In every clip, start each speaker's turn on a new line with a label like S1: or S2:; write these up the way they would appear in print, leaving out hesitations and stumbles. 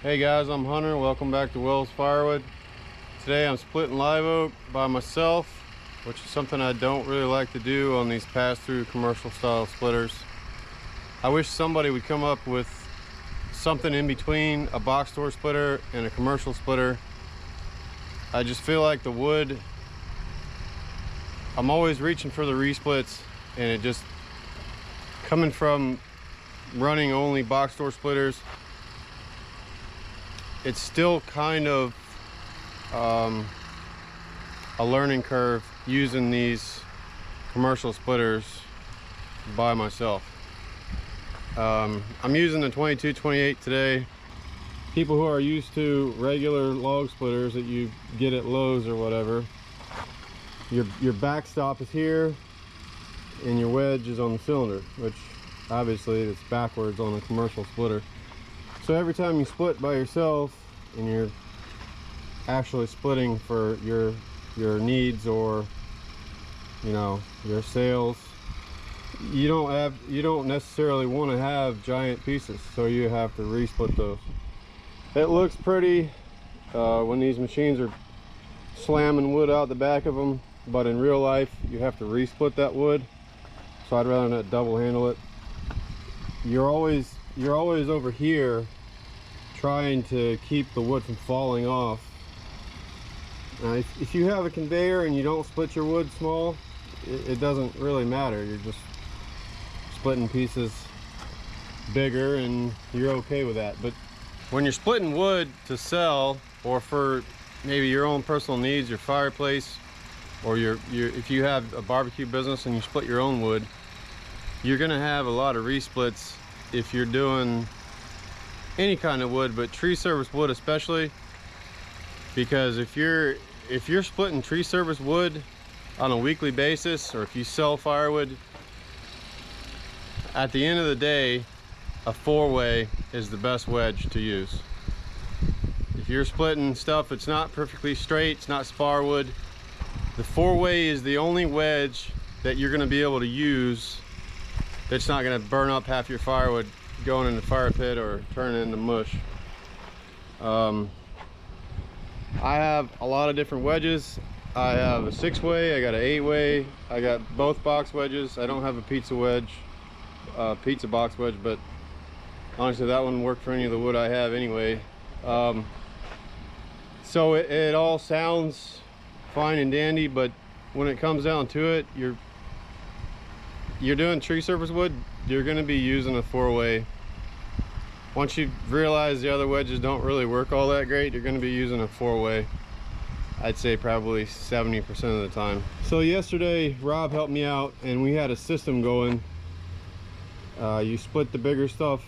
S1: Hey guys, I'm Hunter. Welcome back to Will's Firewood. Today I'm splitting live oak by myself, which is something I don't really like to do on these pass-through commercial style splitters. I wish somebody would come up with something in between a box store splitter and a commercial splitter. I just feel like the wood, I'm always reaching for the resplits, and it just, coming from running only box store splitters, it's still kind of a learning curve using these commercial splitters by myself. I'm using the 22-28 today. People who are used to regular log splitters that you get at Lowe's or whatever, your backstop is here and your wedge is on the cylinder, which obviously it's backwards on a commercial splitter. So every time you split by yourself and you're actually splitting for your needs, or your sales, you don't necessarily want to have giant pieces, so you have to resplit those. It looks pretty when these machines are slamming wood out the back of them, but in real life you have to resplit that wood, so I'd rather not double handle it. You're always over here trying to keep the wood from falling off. Now, if you have a conveyor and you don't split your wood small, it doesn't really matter. You're just splitting pieces bigger and you're okay with that. But when you're splitting wood to sell, or for maybe your own personal needs, your fireplace, or if you have a barbecue business and you split your own wood, you're gonna have a lot of resplits if you're doing any kind of wood, but tree service wood especially, because if you're splitting tree service wood on a weekly basis, or if you sell firewood, at the end of the day, a 4-way is the best wedge to use. If you're splitting stuff, it's not perfectly straight, it's not spar wood, the 4-way is the only wedge that you're going to be able to use that's not going to burn up half your firewood going in the fire pit or turning into mush. I have a lot of different wedges. I have a 6-way, I got an 8-way, I got both box wedges. I don't have a pizza wedge, pizza box wedge, but honestly that wouldn't work for any of the wood I have anyway. So it all sounds fine and dandy, but when it comes down to it, you're doing tree service wood, you're going to be using a 4-way. Once you realize the other wedges don't really work all that great, you're going to be using a 4-way. I'd say probably 70% of the time. So yesterday Rob helped me out and we had a system going. You split the bigger stuff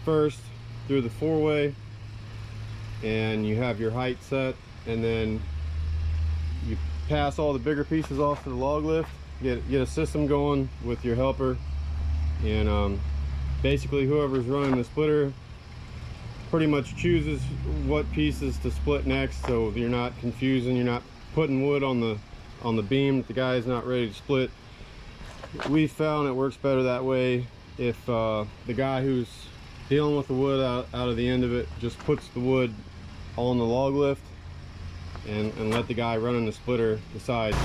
S1: first through the 4-way, and you have your height set, and then you pass all the bigger pieces off to the log lift, get a system going with your helper, and basically whoever's running the splitter pretty much chooses what pieces to split next, so you're not confusing, you're not putting wood on the beam that the guy's not ready to split. We found it works better that way. If the guy who's dealing with the wood out of the end of it just puts the wood on the log lift and let the guy running the splitter decide.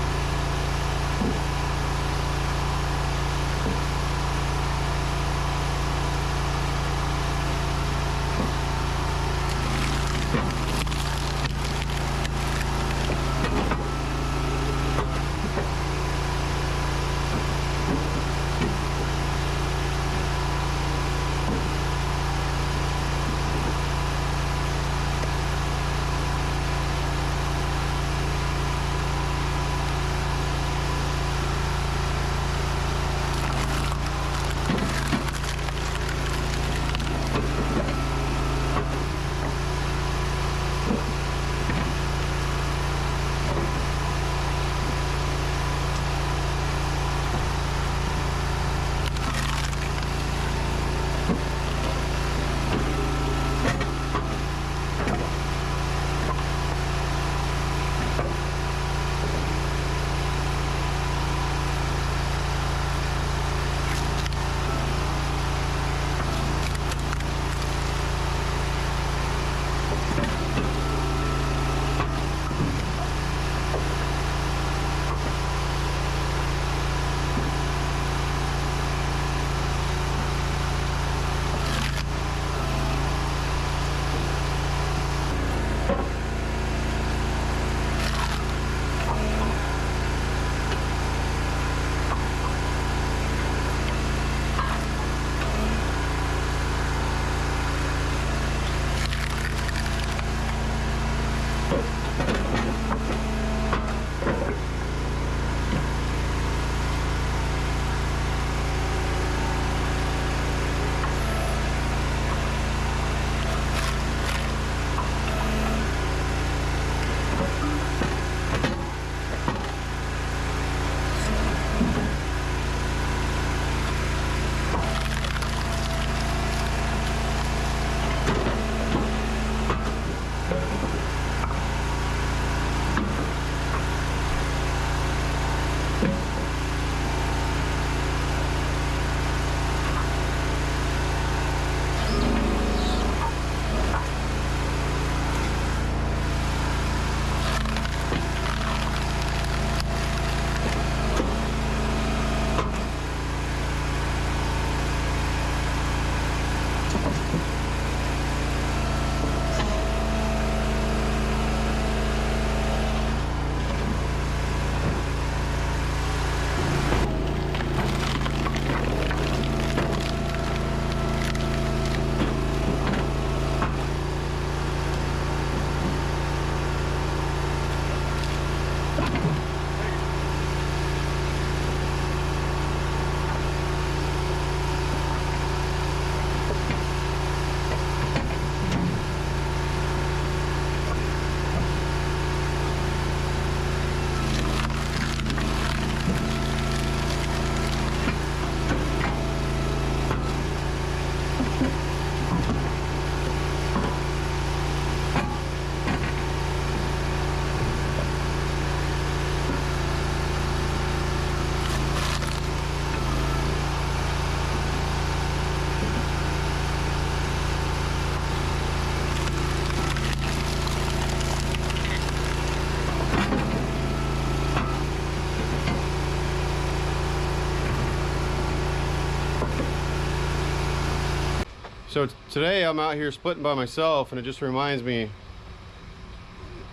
S1: So today I'm out here splitting by myself, and it just reminds me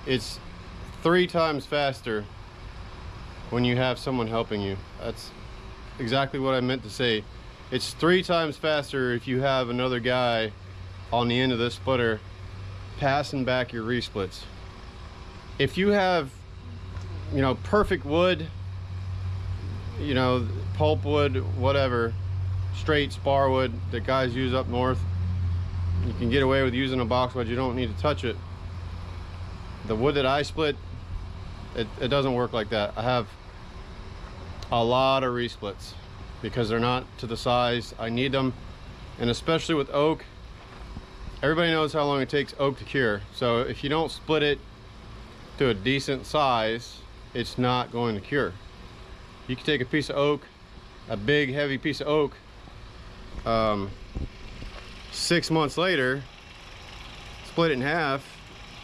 S1: it's 3 times faster when you have someone helping you. That's exactly what I meant to say. It's 3 times faster if you have another guy on the end of this splitter passing back your resplits. If you have, you know, perfect wood, you know, pulp wood, whatever, straight spar wood that guys use up north, you can get away with using a box wedge. You don't need to touch it. The wood that I split, it doesn't work like that. I have a lot of resplits because they're not to the size I need them, and especially with oak, everybody knows how long it takes oak to cure. So if you don't split it to a decent size, it's not going to cure. You can take a piece of oak, a big heavy piece of oak, 6 months later, split it in half,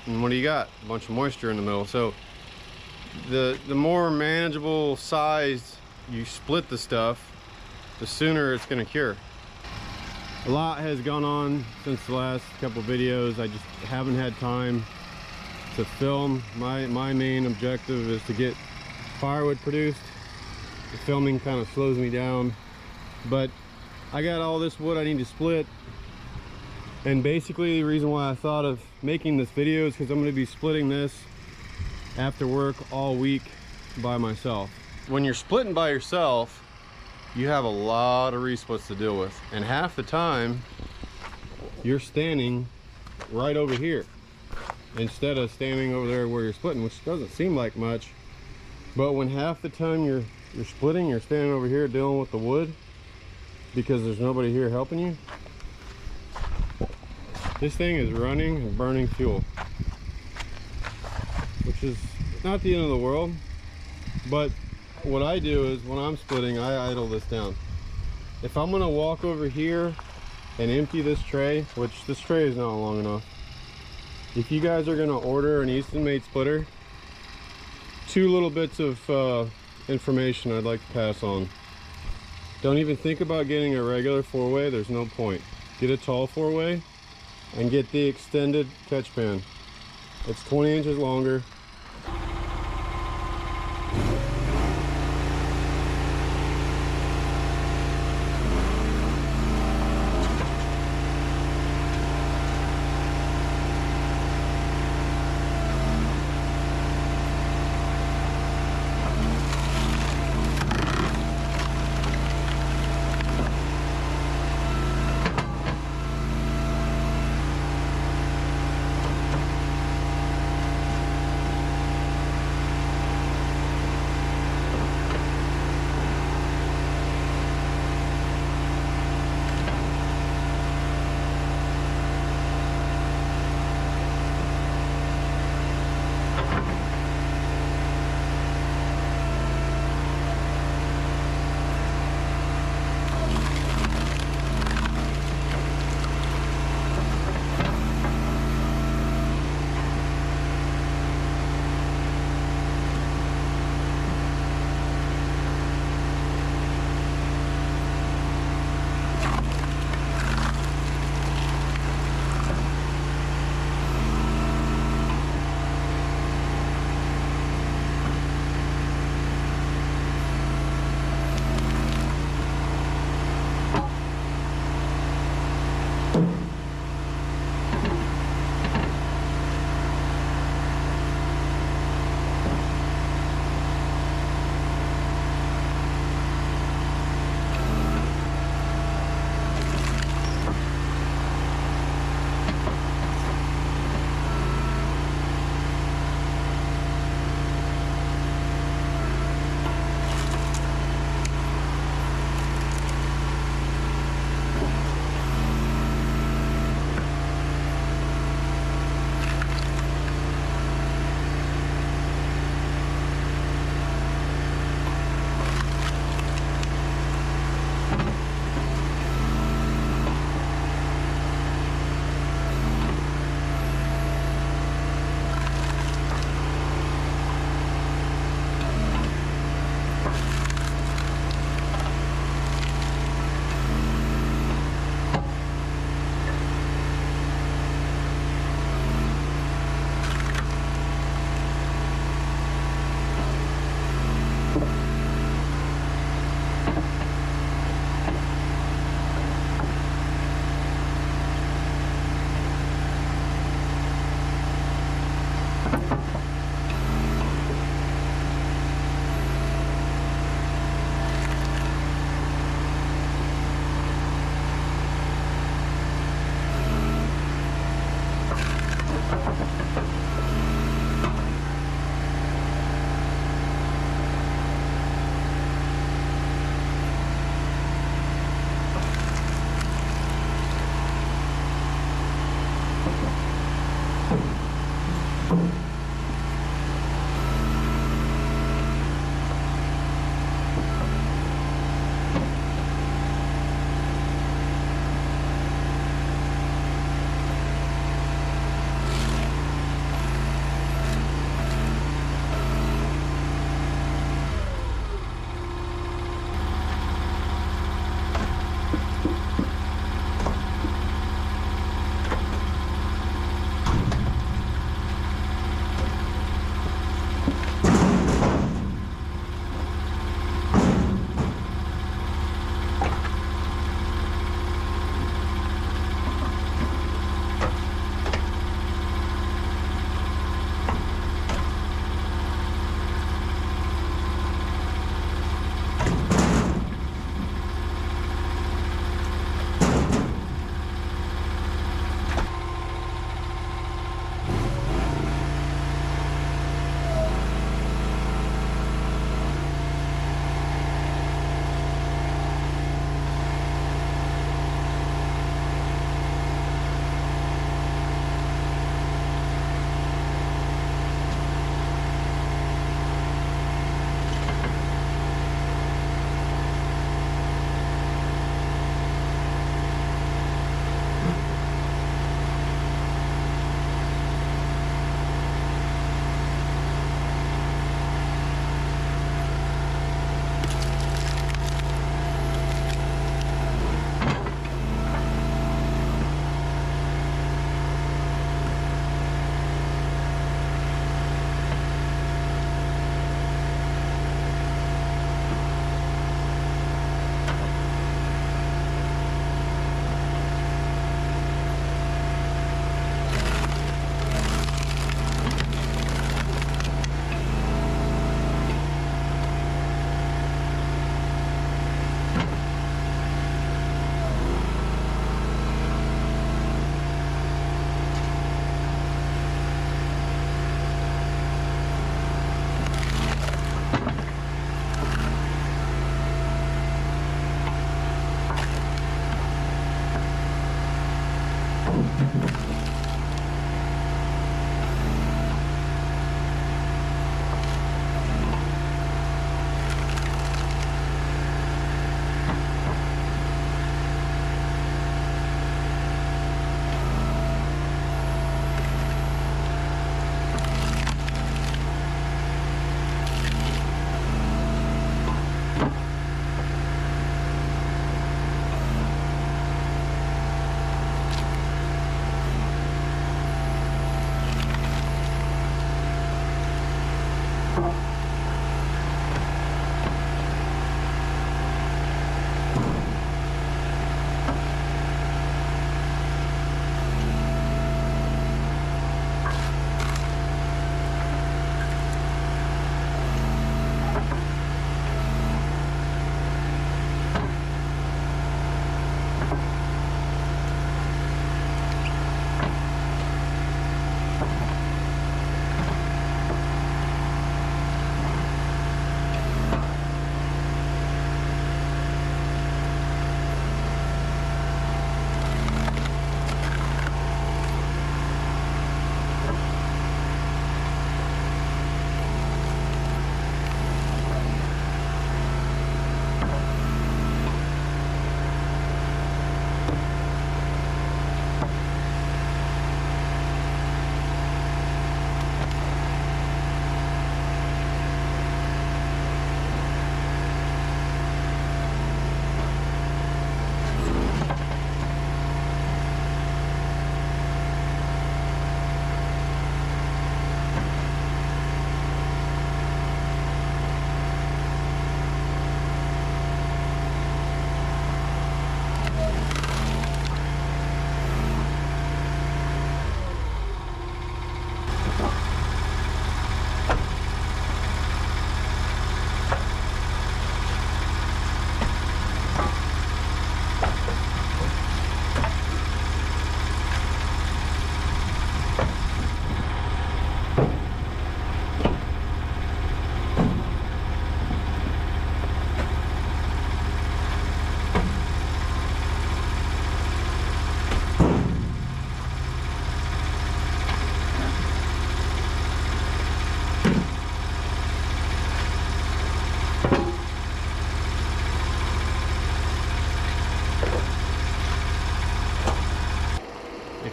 S1: and what do you got? A bunch of moisture in the middle. So the more manageable size you split the stuff, the sooner it's going to cure. A lot has gone on since the last couple videos. I just haven't had time to film. My main objective is to get firewood produced. The filming kind of slows me down, but I got all this wood I need to split, and basically the reason why I thought of making this video is because I'm going to be splitting this after work all week by myself. When you're splitting by yourself, you have a lot of resplits to deal with, and half the time you're standing right over here instead of standing over there where you're splitting, which doesn't seem like much, but when half the time you're splitting, you're standing over here dealing with the wood because there's nobody here helping you. This thing is running and burning fuel, which is not the end of the world, but what I do is when I'm splitting, I idle this down. If I'm gonna walk over here and empty this tray, which this tray is not long enough, if you guys are gonna order an Easton made splitter, 2 little bits of information I'd like to pass on. Don't even think about getting a regular 4-way. There's no point. Get a tall 4-way and get the extended catch pan. It's 20 inches longer.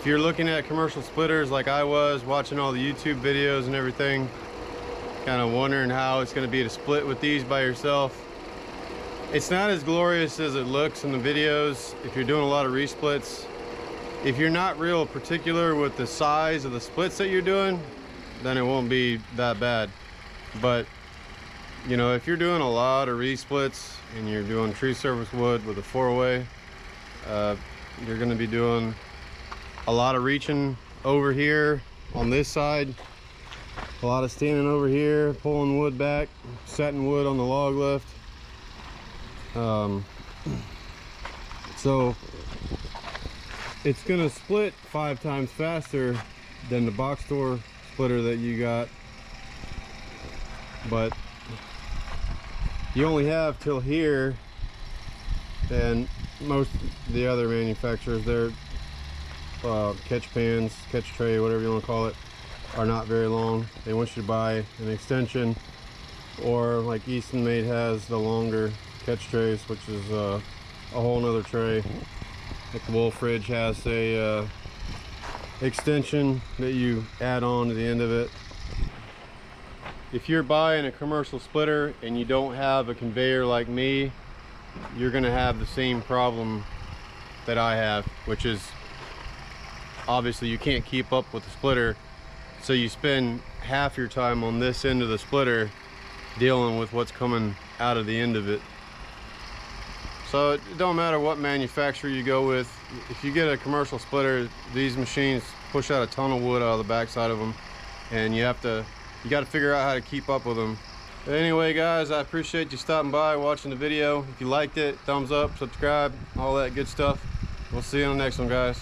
S1: you're looking at commercial splitters like I was, watching all the YouTube videos and everything, kind of wondering how it's going to be to split with these by yourself, it's not as glorious as it looks in the videos if you're doing a lot of resplits. If you're not real particular with the size of the splits that you're doing, then it won't be that bad. But you know, if you're doing a lot of resplits and you're doing tree service wood with a 4-way, you're going to be doing a lot of reaching over here on this side, a lot of standing over here, pulling wood back, setting wood on the log lift. So it's going to split 5 times faster than the box store splitter that you got, but you only have till here, and most of the other manufacturers, their catch pans, catch tray, whatever you want to call it, are not very long. They want you to buy an extension, or like Easton Made has the longer catch trays, which is a whole nother tray. Like the Wolf Ridge has a extension that you add on to the end of it. If you're buying a commercial splitter and you don't have a conveyor like me, you're gonna have the same problem that I have, which is obviously you can't keep up with the splitter, so you spend half your time on this end of the splitter dealing with what's coming out of the end of it. So it don't matter what manufacturer you go with. If you get a commercial splitter, these machines push out a ton of wood out of the backside of them, and you got to figure out how to keep up with them. But anyway guys, I appreciate you stopping by, watching the video. If you liked it, thumbs up, subscribe, all that good stuff. We'll see you on the next one, guys.